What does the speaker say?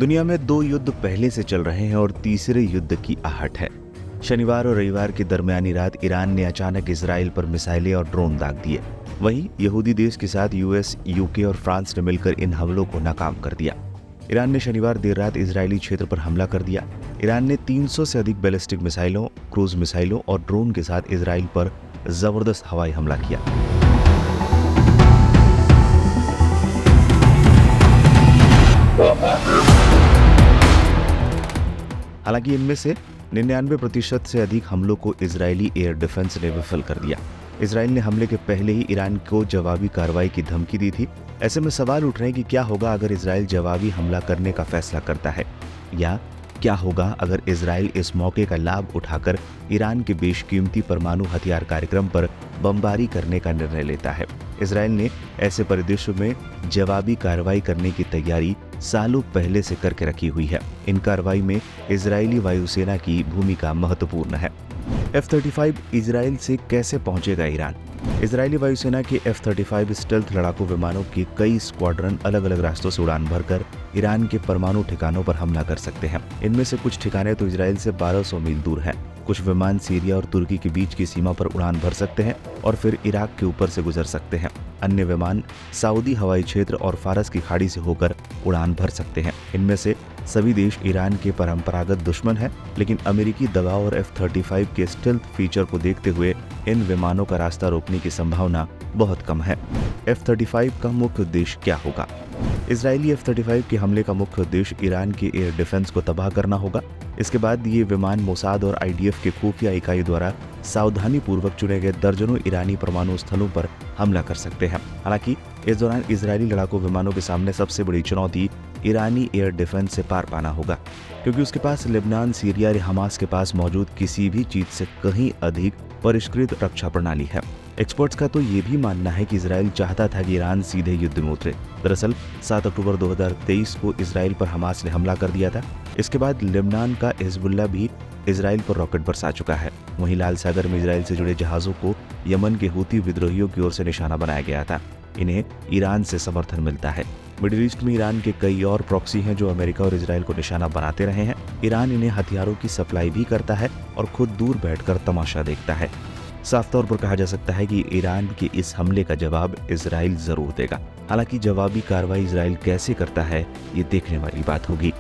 दुनिया में दो युद्ध पहले से चल रहे हैं और तीसरे युद्ध की आहट है। शनिवार और रविवार की दरमियानी रात ईरान ने अचानक इजराइल पर मिसाइलें और ड्रोन दाग दिए। वहीं यहूदी देश के साथ यूएस, यूके और फ्रांस ने मिलकर इन हमलों को नाकाम कर दिया। ईरान ने शनिवार देर रात इजरायली क्षेत्र पर हमला कर दिया। ईरान ने 300 से अधिक बैलिस्टिक मिसाइलों, क्रूज मिसाइलों और ड्रोन के साथ इजराइल पर जबरदस्त हवाई हमला किया। हालांकि इनमें से 99% से अधिक हमलों को इजरायली एयर डिफेंस ने विफल कर दिया। इजराइल ने हमले के पहले ही ईरान को जवाबी कार्रवाई की धमकी दी थी। ऐसे में सवाल उठ रहे हैं कि क्या होगा अगर इजराइल जवाबी हमला करने का फैसला करता है, या क्या होगा अगर इजराइल इस मौके का लाभ उठाकर ईरान के बेशकीमती परमाणु हथियार कार्यक्रम पर बमबारी करने का निर्णय लेता है। इजराइल ने ऐसे परिदृश्य में जवाबी कार्रवाई करने की तैयारी सालों पहले से करके रखी हुई है। इन कार्रवाई में इजरायली वायुसेना की भूमिका महत्वपूर्ण है। F-35 इजराइल से कैसे पहुंचेगा ईरान? इजरायली वायुसेना के F-35 स्टेल्थ लड़ाकू विमानों के कई स्क्वाड्रन अलग अलग रास्तों से उड़ान भरकर ईरान के परमाणु ठिकानों पर हमला कर सकते हैं। इनमें से कुछ ठिकाने तो इजराइल से 1200 मील दूर हैं। कुछ विमान सीरिया और तुर्की के बीच की सीमा पर उड़ान भर सकते हैं और फिर इराक के ऊपर से गुजर सकते हैं। अन्य विमान सऊदी हवाई क्षेत्र और फारस की खाड़ी से होकर उड़ान भर सकते हैं। इनमें से सभी देश ईरान के परंपरागत दुश्मन हैं, लेकिन अमेरिकी दबाव और F-35 के स्टेल्थ फीचर को देखते हुए इन विमानों का रास्ता रोकने की संभावना बहुत कम है। F-35 का मुख्य उद्देश्य क्या होगा? इजरायली F-35 के हमले का मुख्य उद्देश्य ईरान के एयर डिफेंस को तबाह करना होगा। इसके बाद ये विमान मोसाद और IDF के खुफिया इकाई द्वारा सावधानी पूर्वक चुने गए दर्जनों ईरानी परमाणु स्थलों पर हमला कर सकते हैं। हालांकि इस दौरान इजरायली लड़ाकू विमानों के सामने सबसे बड़ी चुनौती ईरानी एयर डिफेंस से पार पाना होगा, क्योंकि उसके पास लेबनान, सीरिया या हमास के पास मौजूद किसी भी चीज से कहीं अधिक परिष्कृत रक्षा प्रणाली है। एक्सपर्ट्स का तो ये भी मानना है कि इजराइल चाहता था कि ईरान सीधे युद्ध में उतरे। दरअसल 7 अक्टूबर 2023 को इजराइल पर हमास ने हमला कर दिया था। इसके बाद लेबनान का हिजबुल्लाह भी इजराइल पर रॉकेट बरसा चुका है। वहीं लाल सागर में इजराइल से जुड़े जहाजों को यमन के हूती विद्रोहियों की ओर से निशाना बनाया गया था। इन्हें ईरान से समर्थन मिलता है। मिडिल ईस्ट में ईरान के कई और प्रॉक्सी हैं जो अमेरिका और इजराइल को निशाना बनाते रहे हैं। ईरान इन्हें हथियारों की सप्लाई भी करता है और खुद दूर बैठकर तमाशा देखता है। साफ तौर पर कहा जा सकता है कि ईरान के इस हमले का जवाब इजराइल जरूर देगा। हालांकि जवाबी कार्रवाई इजराइल कैसे करता है, ये देखने वाली बात होगी।